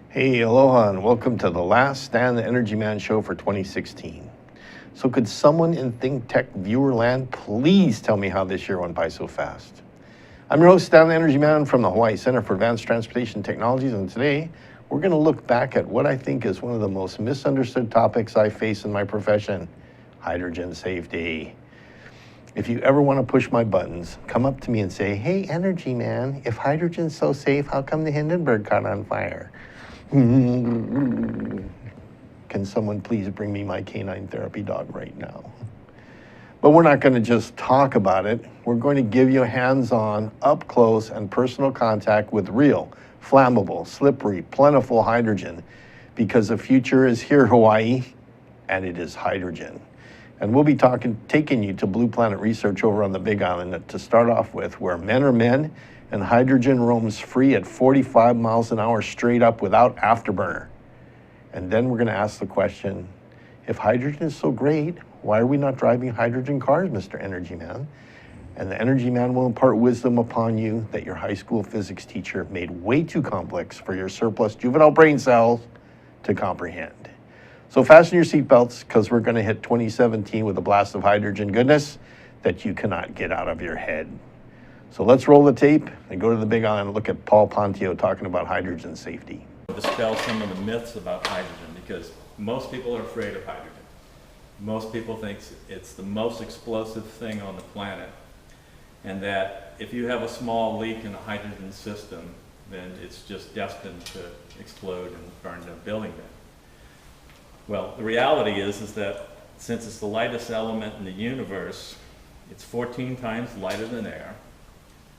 Hey, aloha, and welcome to the last Stan the Energy Man show for 2016. So could someone in ThinkTech viewer land please tell me how this year went by so fast? I'm your host, Stan the Energy Man from the Hawaii Center for Advanced Transportation Technologies, and today we're going to look back at what I think is one of the most misunderstood topics I face in my profession, hydrogen safety. If you ever want to push my buttons, come up to me and say, "Hey, Energy Man, if hydrogen's so safe, how come the Hindenburg caught on fire?" Can someone please bring me my canine therapy dog right now? But we're not going to just talk about it. We're going to give you hands-on, up-close, and personal contact with real, flammable, slippery, plentiful hydrogen, because the future is here, Hawaii, and it is hydrogen. And we'll be taking you to Blue Planet Research over on the Big Island to start off with, where men are men, and hydrogen roams free at 45 miles an hour straight up without afterburner. And then we're going to ask the question, if hydrogen is so great, why are we not driving hydrogen cars, Mr. Energy Man? And the Energy Man will impart wisdom upon you that your high school physics teacher made way too complex for your surplus juvenile brain cells to comprehend. So fasten your seatbelts, because we're going to hit 2017 with a blast of hydrogen goodness that you cannot get out of your head. So let's roll the tape and go to the Big Island and look at Paul Pontio talking about hydrogen safety. Dispel some of the myths about hydrogen, because most people are afraid of hydrogen. Most people think it's the most explosive thing on the planet, and that if you have a small leak in a hydrogen system, then it's just destined to explode and burn the building down. Well, the reality is that since it's the lightest element in the universe, it's 14 times lighter than air.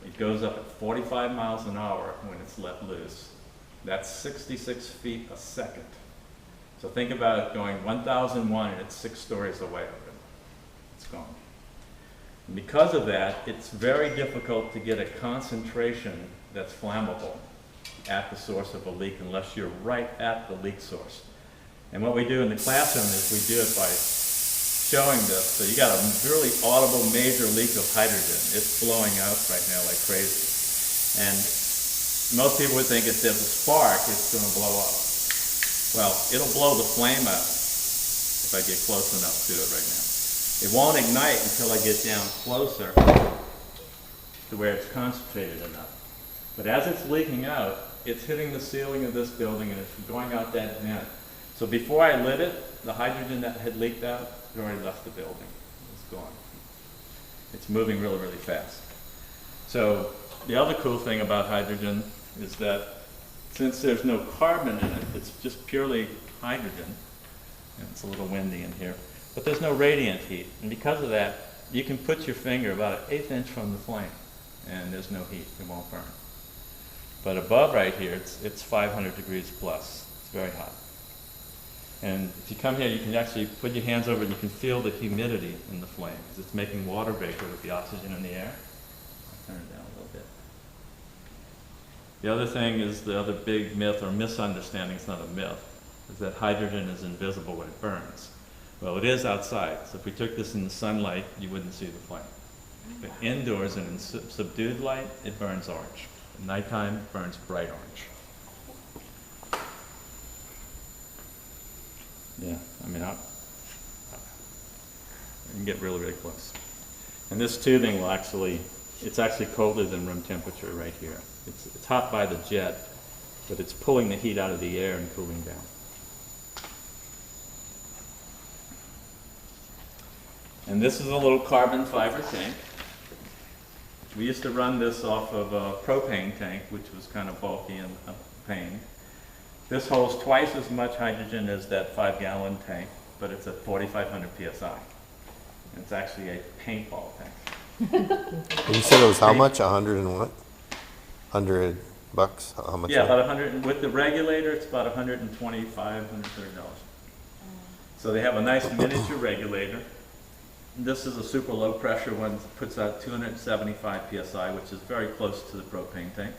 It goes up at 45 miles an hour when it's let loose. That's 66 feet a second. So think about it going 1,001 and it's 6 stories away already. It's gone. And because of that, it's very difficult to get a concentration that's flammable at the source of a leak unless you're right at the leak source. And what we do in the classroom is we do it by showing this. So you got a really audible major leak of hydrogen. It's blowing out right now like crazy. And most people would think if there's a spark, it's going to blow up. Well, it'll blow the flame out if I get close enough to it right now. It won't ignite until I get down closer to where it's concentrated enough. But as it's leaking out, it's hitting the ceiling of this building and it's going out that vent. So before I lit it, the hydrogen that had leaked out had already left the building. It's gone. It's moving really, really fast. So the other cool thing about hydrogen is that since there's no carbon in it, it's just purely hydrogen. And it's a little windy in here. But there's no radiant heat. And because of that, you can put your finger about 1/8 inch from the flame and there's no heat. It won't burn. But above right here, it's 500 degrees plus. It's very hot. And if you come here, you can actually put your hands over it and you can feel the humidity in the flame because it's making water vapor with the oxygen in the air. I'll turn it down a little bit. The other thing is the other big myth or misunderstanding, it's not a myth, is that hydrogen is invisible when it burns. Well, it is outside. So if we took this in the sunlight, you wouldn't see the flame. But indoors and in subdued light, it burns orange. At nighttime, it burns bright orange. Yeah, I mean, I can get really, really close. And this tubing will it's actually colder than room temperature right here. It's hot by the jet, but it's pulling the heat out of the air and cooling down. And this is a little carbon fiber tank. We used to run this off of a propane tank, which was kind of bulky and a pain. This holds twice as much hydrogen as that 5-gallon tank, but it's at 4,500 psi. And it's actually a paintball tank. And you said it was how much? 100 and what? $100? How much? Yeah, about 100. With the regulator, it's about $125, $130. So they have a nice miniature regulator. This is a super low pressure one that puts out 275 psi, which is very close to the propane tank.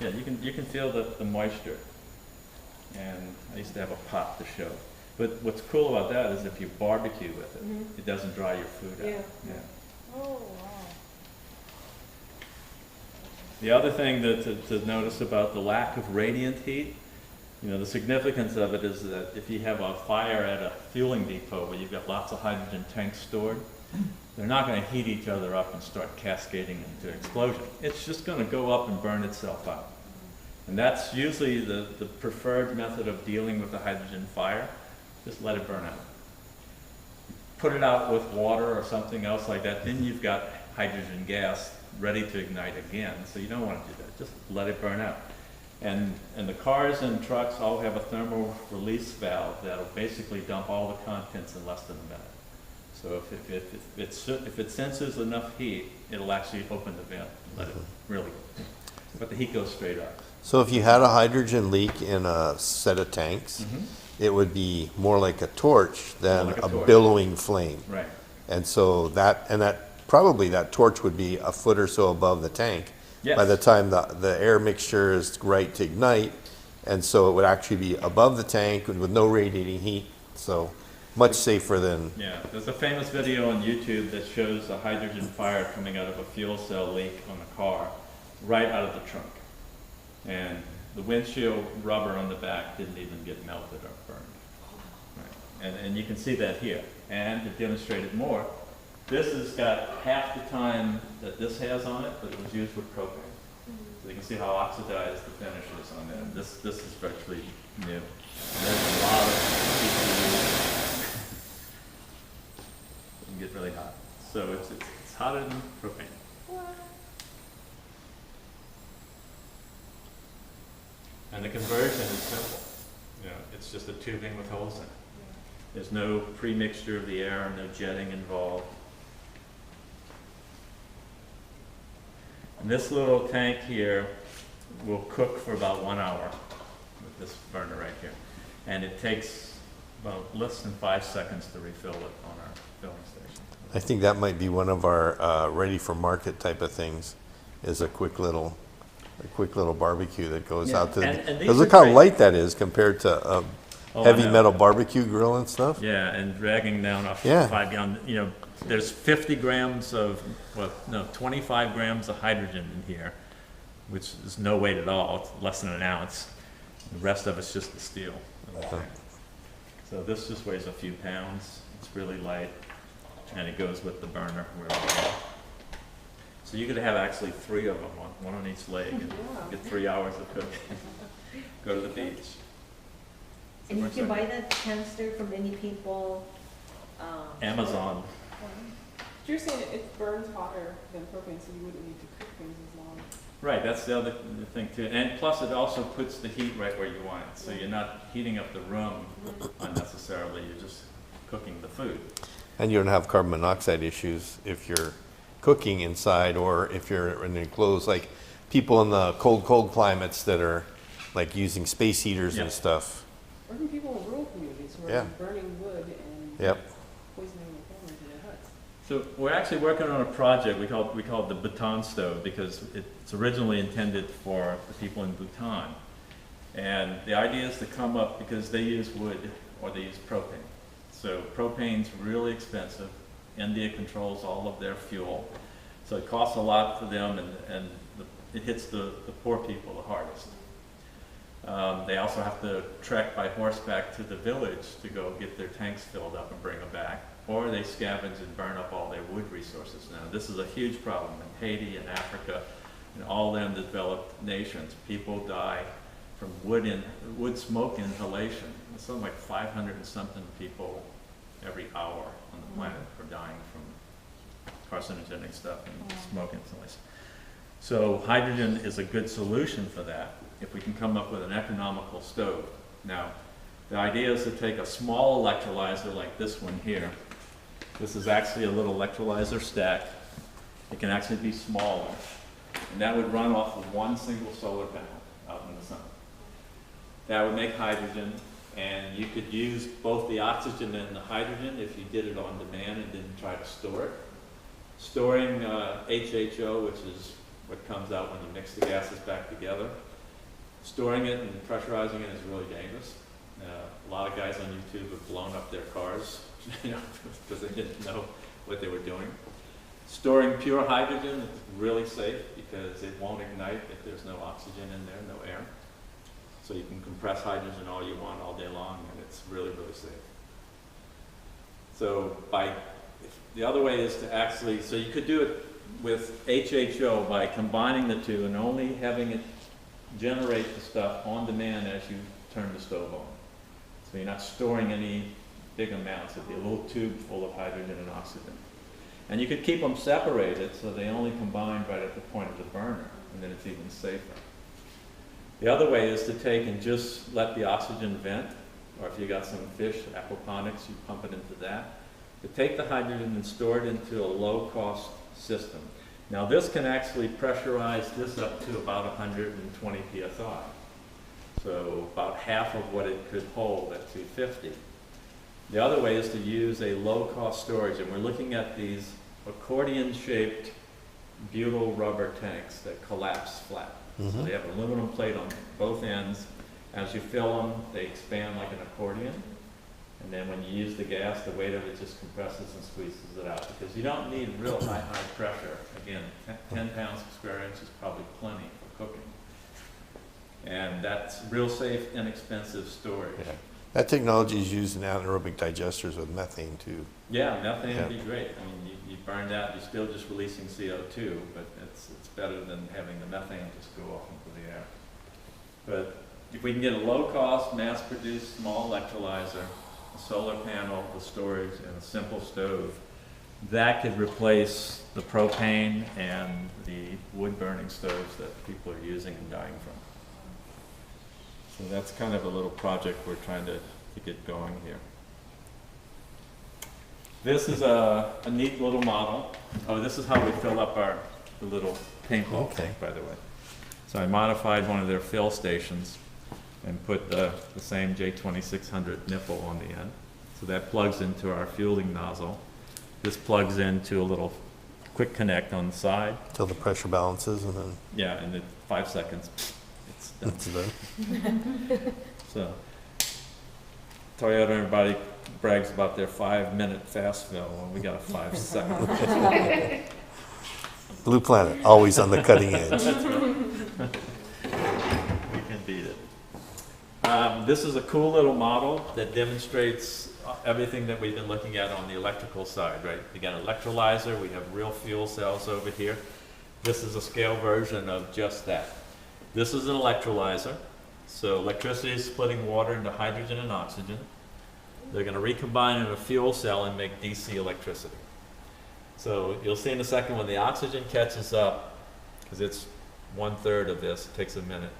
Yeah, you can feel the moisture. And I used to have a pot to show. But what's cool about that is if you barbecue with it, it doesn't dry your food out. Yeah. Oh, wow. The other thing to notice about the lack of radiant heat, you know, the significance of it is that if you have a fire at a fueling depot where you've got lots of hydrogen tanks stored, they're not going to heat each other up and start cascading into explosion. It's just going to go up and burn itself out. And that's usually the preferred method of dealing with the hydrogen fire. Just let it burn out. Put it out with water or something else like that, then you've got hydrogen gas ready to ignite again. So you don't want to do that. Just let it burn out. And the cars and trucks all have a thermal release valve that'll basically dump all the contents in less than a minute. So if it senses enough heat, it'll actually open the vent and let it really go. But the heat goes straight up. So if you had a hydrogen leak in a set of tanks, it would be more like a torch than More like a a torch. billowing flame. Right. And so probably that torch would be a foot or so above the tank. Yes. By the time the air mixture is right to ignite, and so it would actually be above the tank with no radiating heat, so much safer than. Yeah, there's a famous video on YouTube that shows a hydrogen fire coming out of a fuel cell leak on a car, right out of the trunk. And the windshield rubber on the back didn't even get melted or burned. Right. And you can see that here. And to demonstrate it more, this has got half the time that this has on it, but it was used with propane. So you can see how oxidized the finish is on that. This is virtually new. And there's a lot of CPU. It can get really hot. So it's hotter than propane. And the conversion is simple. You know, it's just a tubing with holes in it. There's no pre-mixture of the air, no jetting involved. And this little tank here will cook for about 1 hour with this burner right here. And it takes about less than 5 seconds to refill it on our filling station. I think that might be one of our ready for market type of things, is a quick little barbecue that goes Yeah, out to. and these Because look are how great. light that is compared to Oh, I heavy know. metal barbecue grill and stuff. Yeah, and dragging down a Yeah. 5-gallon, you know, there's 50 grams of, 25 grams of hydrogen in here, which is no weight at all. It's less than an ounce. The rest of it's just the steel. So this just weighs a few pounds. It's really light, and it goes with the burner. So you could have actually 3 of them, one on each leg, and get 3 hours of cooking. Go to the beach. And you can buy that canister from any people. Amazon. You're saying it burns hotter than propane, so you wouldn't need to cook things as long. Right, that's the other thing too. And plus it also puts the heat right where you want it. So you're not heating up the room unnecessarily, you're just cooking the food. And you don't have carbon monoxide issues if you're cooking inside, or if you're in enclosed, like people in the cold climates that are like using space heaters and Yep. stuff. Or even people in rural communities who are Yeah. burning wood and Yep. poisoning their families in their huts. So we're actually working on a project we call it the Bhutan stove, because it's originally intended for the people in Bhutan. And the idea is to come up, because they use wood or they use propane. So propane's really expensive. India controls all of their fuel. So it costs a lot for them, and it hits the poor people the hardest. They also have to trek by horseback to the village to go get their tanks filled up and bring them back. Or they scavenge and burn up all their wood resources. Now, this is a huge problem in Haiti and Africa and all them developed nations. People die from wood smoke inhalation. It's something like 500 and something people every hour on the planet are dying from carcinogenic stuff and smoke inhalation. So hydrogen is a good solution for that if we can come up with an economical stove. Now, the idea is to take a small electrolyzer like this one here. This is actually a little electrolyzer stack. It can actually be smaller. And that would run off of one single solar panel out in the sun. That would make hydrogen, And you could use both the oxygen and the hydrogen if you did it on demand and didn't try to store it. Storing HHO, which is what comes out when you mix the gases back together, storing it and pressurizing it is really dangerous. A lot of guys on YouTube have blown up their cars, because they didn't know what they were doing. Storing pure hydrogen is really safe because it won't ignite if there's no oxygen in there, no air. So you can compress hydrogen all you want all day long, and it's really, really safe. So the other way is to actually, so you could do it with HHO by combining the two and only having it generate the stuff on demand as you turn the stove on. So you're not storing any big amounts. It'd be a little tube full of hydrogen and oxygen. And you could keep them separated so they only combine right at the point of the burner, and then it's even safer. The other way is to take and just let the oxygen vent, or if you got some fish, aquaponics, you pump it into that. To take the hydrogen and store it into a low-cost system. Now this can actually pressurize this up to about 120 psi. So about half of what it could hold at 250. The other way is to use a low-cost storage, and we're looking at these accordion-shaped butyl rubber tanks that collapse flat. So they have an aluminum plate on both ends. As you fill them, they expand like an accordion. And then when you use the gas, the weight of it just compresses and squeezes it out. Because you don't need real high pressure. Again, 10 pounds per square inch is probably plenty for cooking. And that's real safe, inexpensive storage. Yeah. That technology is used in anaerobic digesters with methane too. Yeah, methane would be great. I mean, you burn that, you're still just releasing CO2, but it's better than having the methane just go off into the air. But if we can get a low-cost, mass-produced, small electrolyzer, a solar panel, a storage, and a simple stove, that could replace the propane and the wood-burning stoves that people are using and dying from. So that's kind of a little project we're trying to get going here. This is a neat little model. Oh, this is how we fill up the little paintball tank, by the way. So I modified one of their fill stations and put the same J2600 nipple on the end. So that plugs into our fueling nozzle. This plugs into a little quick connect on the side. Till the pressure balances and then Yeah, and in 5 seconds, it's done. it's done. So, Toyota, everybody brags about their 5-minute fast fill. Well, we got a 5-second. Blue Planet, always on the cutting edge. We can beat it. This is a cool little model that demonstrates everything that we've been looking at on the electrical side, right? We got an electrolyzer, we have real fuel cells over here. This is a scale version of just that. This is an electrolyzer. So electricity is splitting water into hydrogen and oxygen. They're going to recombine in a fuel cell and make DC electricity. So you'll see in a second when the oxygen catches up, because it's 1/3 of this, it takes a minute,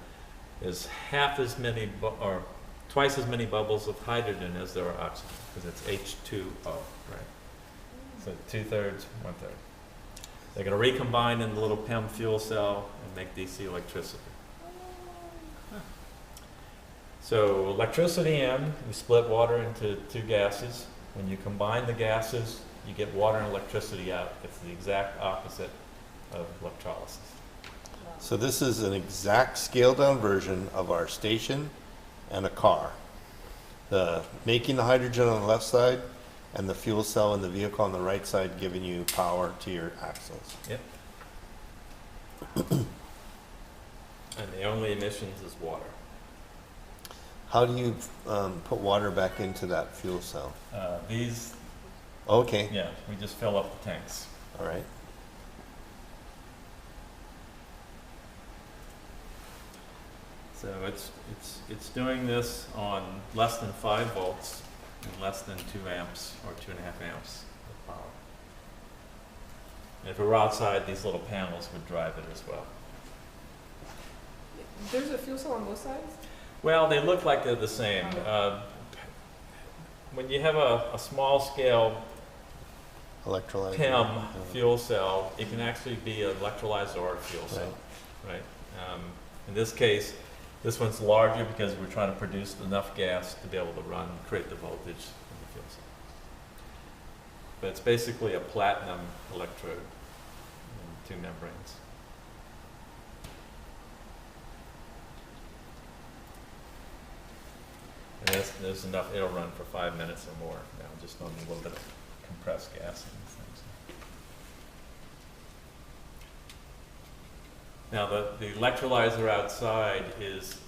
is half as many, or twice as many bubbles of hydrogen as there are oxygen, because it's H2O, right? So 2/3, 1/3. They're going to recombine in the little PEM fuel cell and make DC electricity. So electricity in, we split water into two gases. When you combine the gases, you get water and electricity out. It's the exact opposite of electrolysis. So this is an exact scaled down version of our station and a car. The making the hydrogen on the left side and the fuel cell in the vehicle on the right side giving you power to your axles. Yep. And the only emissions is water. How do you put water back into that fuel cell? These, Okay, yeah, we just fill up the tanks. all right. So it's doing this on less than 5 volts and less than 2 amps or 2.5 amps of power. And if it were outside, these little panels would drive it as well. There's a fuel cell on both sides? Well, they look like they're the same. When you have a small scale Electrolyzer. PEM fuel cell, it can actually be an electrolyzer or a fuel cell, right? In this case, This one's larger because we're trying to produce enough gas to be able to create the voltage in the fuel cell. But it's basically a platinum electrode and 2 membranes. And there's enough, it'll run for 5 minutes or more now, just on a little bit of compressed gas and things. Now the electrolyzer outside is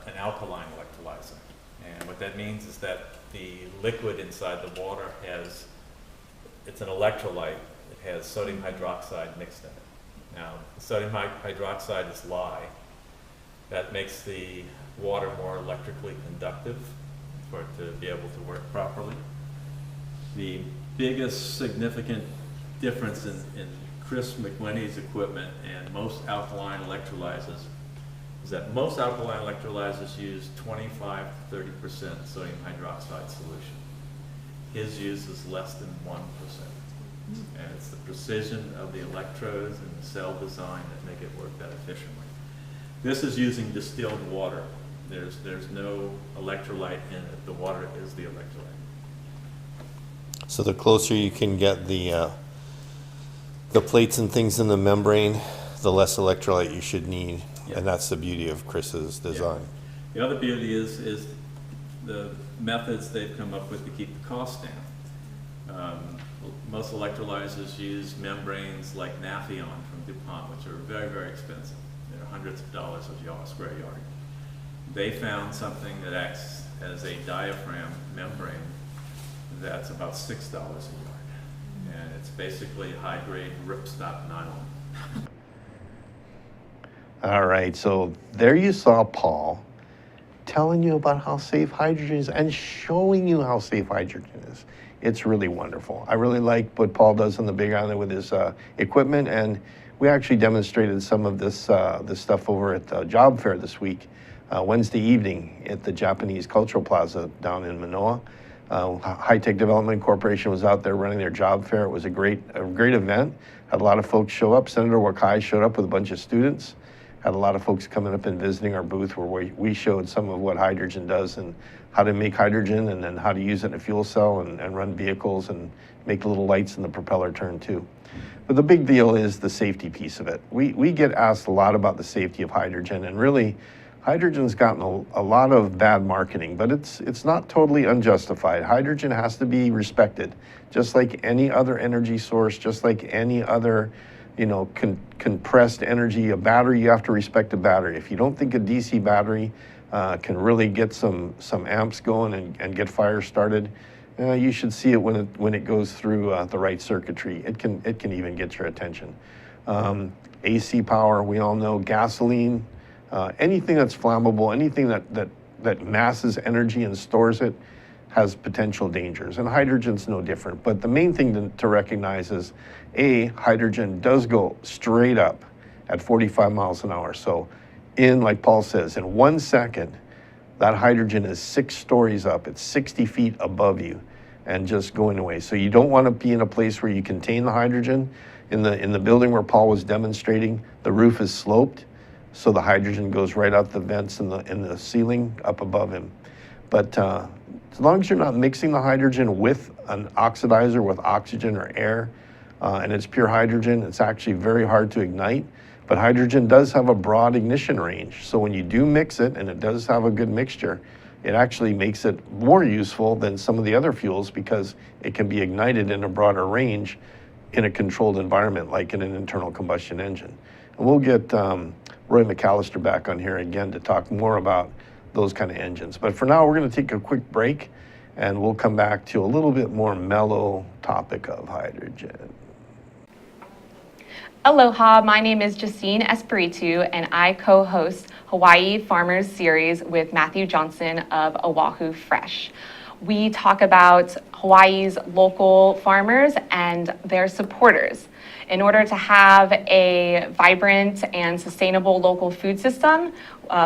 an alkaline electrolyzer. And what that means is that the liquid inside the water it's an electrolyte. It has sodium hydroxide mixed in it. Now, sodium hydroxide is lye. That makes the water more electrically conductive for it to be able to work properly. The biggest significant difference in Chris McWhinney's equipment and most alkaline electrolyzers is that most alkaline electrolyzers use 25 to 30% sodium hydroxide solution. His uses less than 1%. And it's the precision of the electrodes and the cell design that make it work that efficiently. This is using distilled water. There's no electrolyte in it. The water is the electrolyte. So the closer you can get the plates and things in the membrane, the less electrolyte you should need. Yeah. And that's the beauty of Chris's design. Yeah. The other beauty is the methods they've come up with to keep the cost down. Most electrolyzers use membranes like Nafion from DuPont, which are very, very expensive. They're hundreds of dollars a square yard. They found something that acts as a diaphragm membrane that's about $6 a yard. And it's basically high-grade ripstop nylon. All right, so there you saw Paul telling you about how safe hydrogen is and showing you how safe hydrogen is. It's really wonderful. I really like what Paul does on the Big Island with his equipment, and we actually demonstrated some of this stuff over at the job fair this week, Wednesday evening at the Japanese Cultural Plaza down in Manoa. High Tech Development Corporation was out there running their job fair. It was a great event. Had a lot of folks show up. Senator Wakai showed up with a bunch of students. Had a lot of folks coming up and visiting our booth where we showed some of what hydrogen does and how to make hydrogen and then how to use it in a fuel cell and run vehicles and make the little lights in the propeller turn too. But the big deal is the safety piece of it. We get asked a lot about the safety of hydrogen, and really hydrogen's gotten a lot of bad marketing, but it's not totally unjustified. Hydrogen has to be respected, just like any other energy source, just like any other compressed energy. A battery, you have to respect a battery. If you don't think a DC battery can really get some amps going and get fire started, you should see it when it goes through the right circuitry. It can even get your attention. AC power, we all know. Gasoline, anything that's flammable, anything that masses energy and stores it has potential dangers, and hydrogen's no different. But the main thing to recognize is, hydrogen does go straight up at 45 miles an hour. So like Paul says, in 1 second, that hydrogen is 6 stories up. It's 60 feet above you and just going away. So you don't want to be in a place where you contain the hydrogen. In the building where Paul was demonstrating, the roof is sloped, so the hydrogen goes right out the vents in the ceiling up above him. But as long as you're not mixing the hydrogen with an oxidizer, with oxygen or air, and it's pure hydrogen, it's actually very hard to ignite. But hydrogen does have a broad ignition range. So when you do mix it, and it does have a good mixture, it actually makes it more useful than some of the other fuels because it can be ignited in a broader range in a controlled environment, like in an internal combustion engine. And we'll get Roy McAllister back on here again to talk more about those kind of engines. But for now, we're going to take a quick break, and we'll come back to a little bit more mellow topic of hydrogen. Aloha, my name is Justine Espiritu, and I co-host Hawaii Farmers Series with Matthew Johnson of Oahu Fresh. We talk about Hawaii's local farmers and their supporters. In order to have a vibrant and sustainable local food system,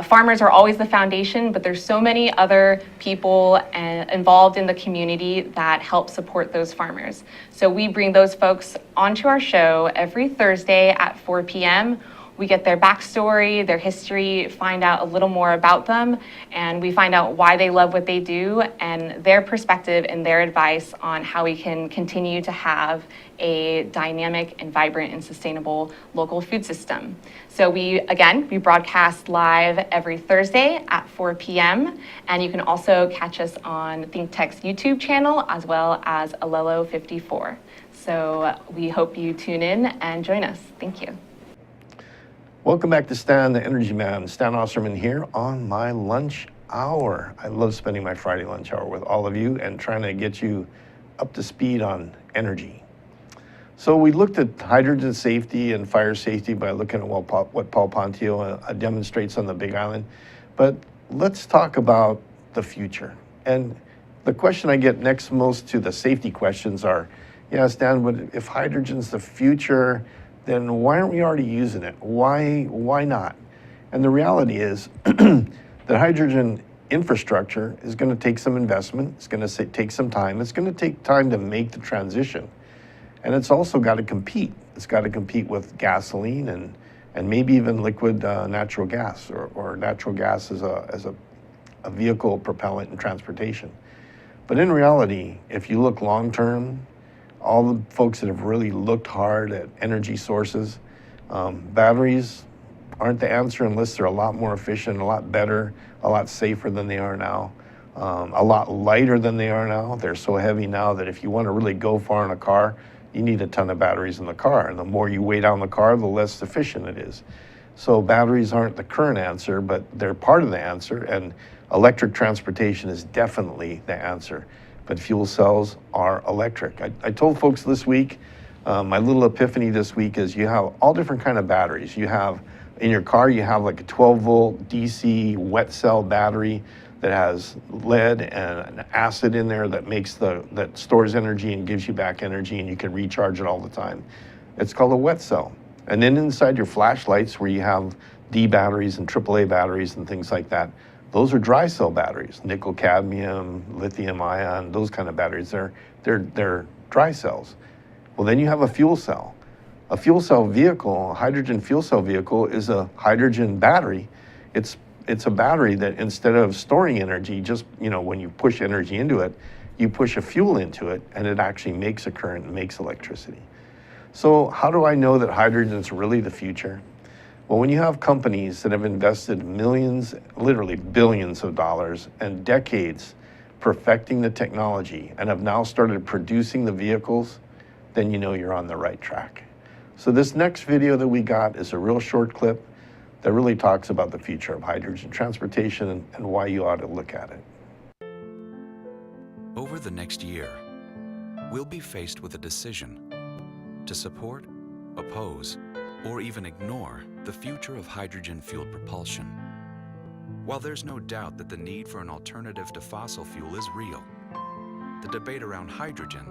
farmers are always the foundation, but there's so many other people involved in the community that help support those farmers. So we bring those folks onto our show every Thursday at 4 p.m. We get their backstory, their history, find out a little more about them, and we find out why they love what they do and their perspective and their advice on how we can continue to have a dynamic and vibrant and sustainable local food system. So we broadcast live every Thursday at 4 p.m. And you can also catch us on ThinkTech's YouTube channel as well as Alelo 54. So we hope you tune in and join us. Thank you. Welcome back to Stan, the Energy Man. Stan Osserman here on my lunch hour. I love spending my Friday lunch hour with all of you and trying to get you up to speed on energy. So we looked at hydrogen safety and fire safety by looking at what Paul Pontio demonstrates on the Big Island. But let's talk about the future. And the question I get next most to the safety questions are, yeah, Stan, but if hydrogen's the future, then why aren't we already using it? Why not? And the reality is that hydrogen infrastructure is going to take some investment. It's going to take some time. It's going to take time to make the transition. And it's also got to compete. It's got to compete with gasoline and maybe even liquid natural gas or natural gas as a vehicle propellant in transportation. But in reality, if you look long term, all the folks that have really looked hard at energy sources, batteries aren't the answer unless they're a lot more efficient, a lot better, a lot safer than they are now, a lot lighter than they are now. They're so heavy now that if you want to really go far in a car, you need a ton of batteries in the car. And the more you weigh down the car, the less efficient it is. So batteries aren't the current answer, but they're part of the answer. And electric transportation is definitely the answer. But fuel cells are electric. I told folks this week, my little epiphany this week is you have all different kind of batteries. You have, in your car, you have like a 12-volt DC wet cell battery that has lead and an acid in there that stores energy and gives you back energy, and you can recharge it all the time. It's called a wet cell. And then inside your flashlights, where you have D batteries and AAA batteries and things like that, those are dry cell batteries, nickel, cadmium, lithium ion, those kind of batteries. They're dry cells. Well, then you have a fuel cell. A fuel cell vehicle, a hydrogen fuel cell vehicle, is a hydrogen battery. It's a battery that instead of storing energy, just when you push energy into it, you push a fuel into it, and it actually makes a current and makes electricity. So how do I know that hydrogen is really the future? Well, when you have companies that have invested millions, literally billions of dollars and decades perfecting the technology and have now started producing the vehicles, then you know you're on the right track. So this next video that we got is a real short clip that really talks about the future of hydrogen transportation and why you ought to look at it. Over the next year, we'll be faced with a decision to support, oppose, or even ignore the future of hydrogen-fueled propulsion. While there's no doubt that the need for an alternative to fossil fuel is real, the debate around hydrogen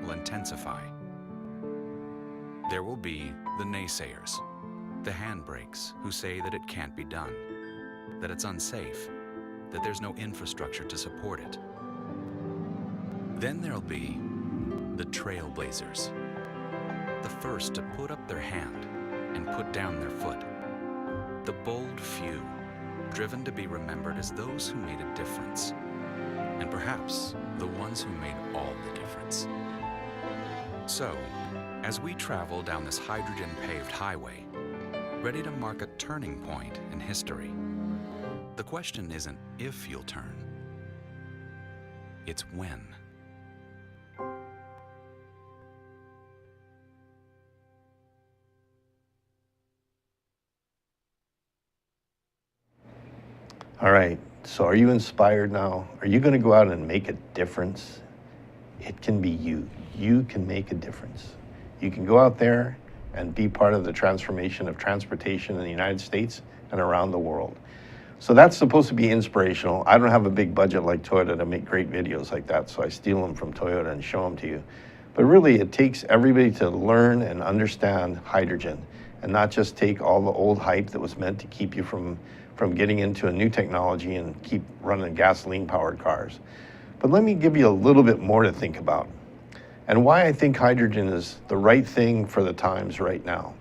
will intensify. There will be the naysayers, the handbrakes who say that it can't be done, that it's unsafe, that there's no infrastructure to support it. Then there'll be the trailblazers, the first to put up their hand and put down their foot. The bold few, driven to be remembered as those who made a difference, and perhaps the ones who made all the difference. So, as we travel down this hydrogen-paved highway, ready to mark a turning point in history, the question isn't if you'll turn, it's when. All right, so are you inspired now? Are you going to go out and make a difference? It can be you. You can make a difference. You can go out there and be part of the transformation of transportation in the United States and around the world. So that's supposed to be inspirational. I don't have a big budget like Toyota to make great videos like that, so I steal them from Toyota and show them to you. But really, it takes everybody to learn and understand hydrogen and not just take all the old hype that was meant to keep you from getting into a new technology and keep running gasoline-powered cars. But let me give you a little bit more to think about and why I think hydrogen is the right thing for the times right now.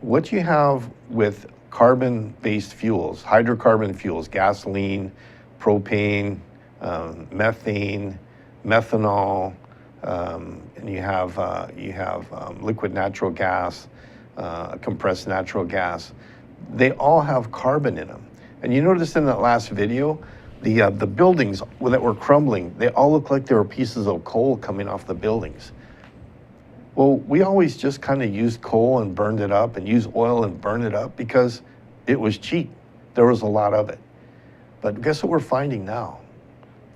What you have with carbon-based fuels, hydrocarbon fuels, gasoline, propane, methane, methanol, and you have liquid natural gas, compressed natural gas. They all have carbon in them. And you noticed in that last video, the buildings that were crumbling, they all look like they were pieces of coal coming off the buildings. Well, we always just kind of used coal and burned it up and used oil and burned it up because it was cheap. There was a lot of it. But guess what we're finding now?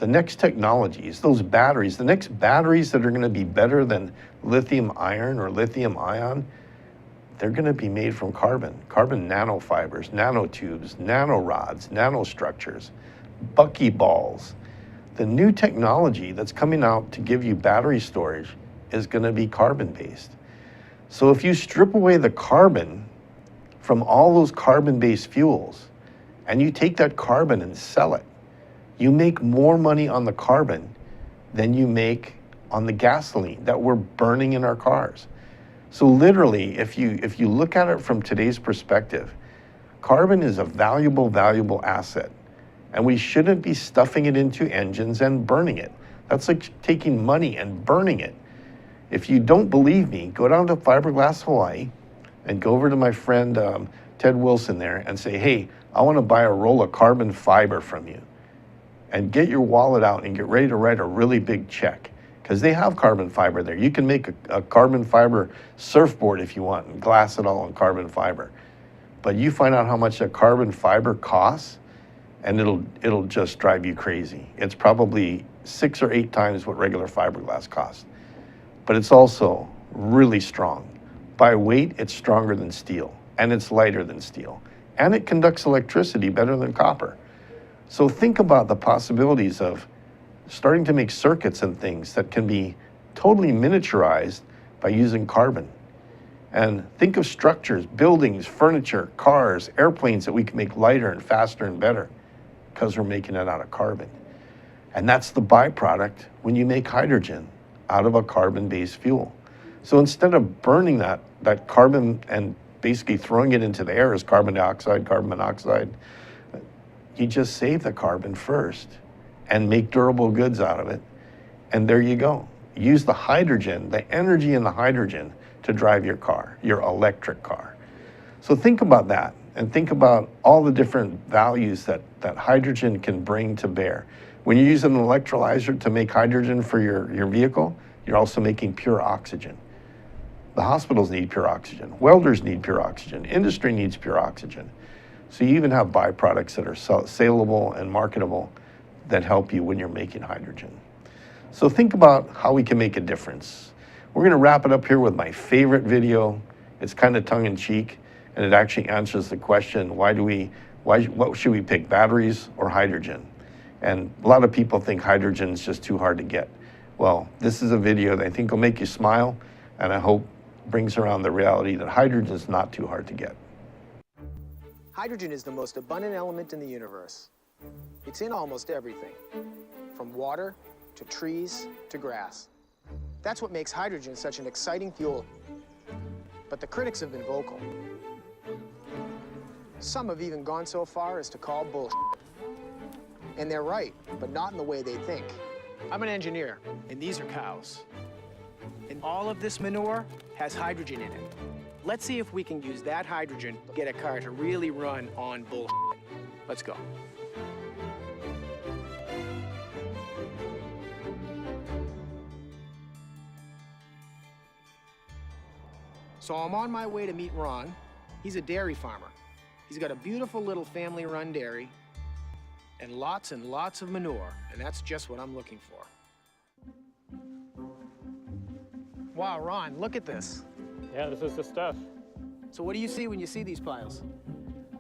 The next technologies, those batteries, the next batteries that are going to be better than lithium iron or lithium ion, they're going to be made from carbon nanofibers, nanotubes, nanorods, nanostructures, buckyballs. The new technology that's coming out to give you battery storage is going to be carbon-based. So if you strip away the carbon from all those carbon-based fuels and you take that carbon and sell it, you make more money on the carbon than you make on the gasoline that we're burning in our cars. So literally, if you look at it from today's perspective, carbon is a valuable, valuable asset. And we shouldn't be stuffing it into engines and burning it. That's like taking money and burning it. If you don't believe me, go down to Fiberglass Hawaii and go over to my friend Ted Wilson there and say, hey, I want to buy a roll of carbon fiber from you. And get your wallet out and get ready to write a really big check. Because they have carbon fiber there. You can make a carbon fiber surfboard if you want and glass it all in carbon fiber. But you find out how much a carbon fiber costs, and it'll just drive you crazy. It's probably 6 or 8 times what regular fiberglass costs. But it's also really strong. By weight, it's stronger than steel, and it's lighter than steel. And it conducts electricity better than copper. So think about the possibilities of starting to make circuits and things that can be totally miniaturized by using carbon. And think of structures, buildings, furniture, cars, airplanes that we can make lighter and faster and better because we're making it out of carbon. And that's the byproduct when you make hydrogen out of a carbon-based fuel. So instead of burning that carbon and basically throwing it into the air as carbon dioxide, carbon monoxide, you just save the carbon first and make durable goods out of it. And there you go. Use the hydrogen, the energy in the hydrogen to drive your car, your electric car. So think about that and think about all the different values that hydrogen can bring to bear. When you use an electrolyzer to make hydrogen for your vehicle, you're also making pure oxygen. The hospitals need pure oxygen. Welders need pure oxygen. Industry needs pure oxygen. So you even have byproducts that are saleable and marketable that help you when you're making hydrogen. So think about how we can make a difference. We're going to wrap it up here with my favorite video. It's kind of tongue-in-cheek, and it actually answers the question, what should we pick, batteries or hydrogen? And a lot of people think hydrogen is just too hard to get. Well, this is a video that I think will make you smile, and I hope brings around the reality that hydrogen is not too hard to get. Hydrogen is the most abundant element in the universe. It's in almost everything, from water to trees to grass. That's what makes hydrogen such an exciting fuel. But the critics have been vocal. Some have even gone so far as to call bullshit. And they're right, but not in the way they think. I'm an engineer, and these are cows. And all of this manure has hydrogen in it. Let's see if we can use that hydrogen to get a car to really run on bullshit. Let's go. So I'm on my way to meet Ron. He's a dairy farmer. He's got a beautiful little family-run dairy and lots of manure, and that's just what I'm looking for. Wow, Ron, look at this. Yeah, this is the stuff. So what do you see when you see these piles?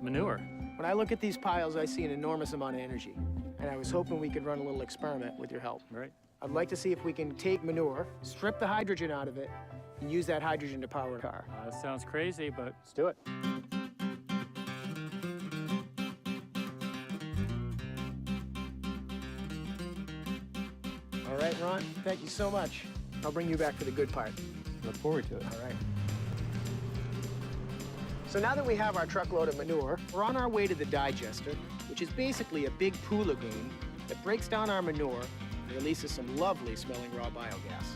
Manure. When I look at these piles, I see an enormous amount of energy, and I was hoping we could run a little experiment with your help. Right. I'd like to see if we can take manure, strip the hydrogen out of it, and use that hydrogen to power a car. That sounds crazy, but let's do it. All right, Ron, thank you so much. I'll bring you back for the good part. Look forward to it. All right. So now that we have our truckload of manure, we're on our way to the digester, which is basically a big poo lagoon that breaks down our manure and releases some lovely smelling raw biogas.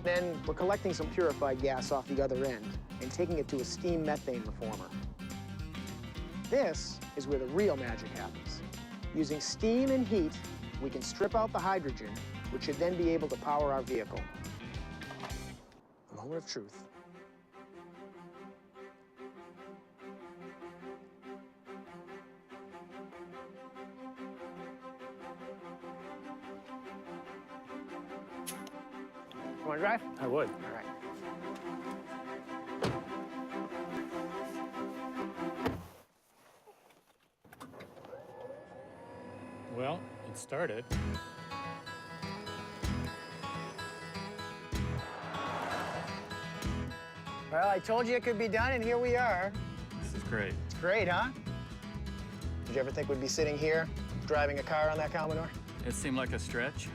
Then we're collecting some purified gas off the other end and taking it to a steam methane reformer. This is where the real magic happens. Using steam and heat, we can strip out the hydrogen, which should then be able to power our vehicle. A moment of truth. You want to drive? I would. All right. Well, it started. Well, I told you it could be done, and here we are. This is great. It's great, huh? Did you ever think we'd be sitting here, driving a car on that Commodore? It seemed like a stretch.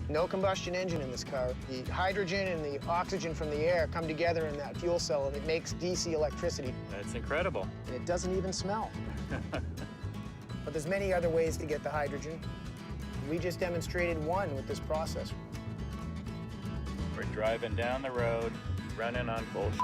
No combustion engine in this car. The hydrogen and the oxygen from the air come together in that fuel cell, and it makes DC electricity. That's incredible. And it doesn't even smell. But there's many other ways to get the hydrogen. We just demonstrated one with this process. We're driving down the road, running on bullshit.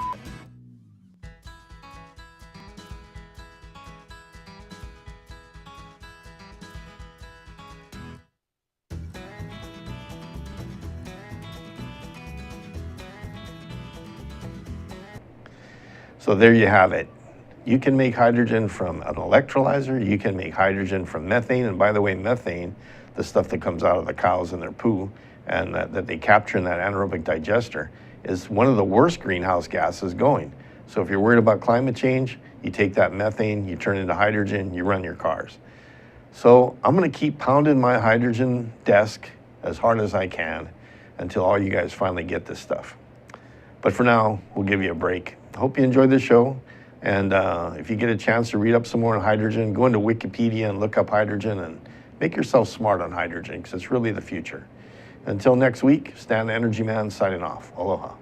So there you have it. You can make hydrogen from an electrolyzer, you can make hydrogen from methane, and by the way, methane, the stuff that comes out of the cows in their poo, and that they capture in that anaerobic digester, is one of the worst greenhouse gases going. So if you're worried about climate change, you take that methane, you turn it into hydrogen, you run your cars. So I'm gonna keep pounding my hydrogen desk as hard as I can until all you guys finally get this stuff. But for now, we'll give you a break. Hope you enjoyed the show. And if you get a chance to read up some more on hydrogen, go into Wikipedia and look up hydrogen and make yourself smart on hydrogen, because it's really the future. Until next week, Stan the Energy Man signing off. Aloha.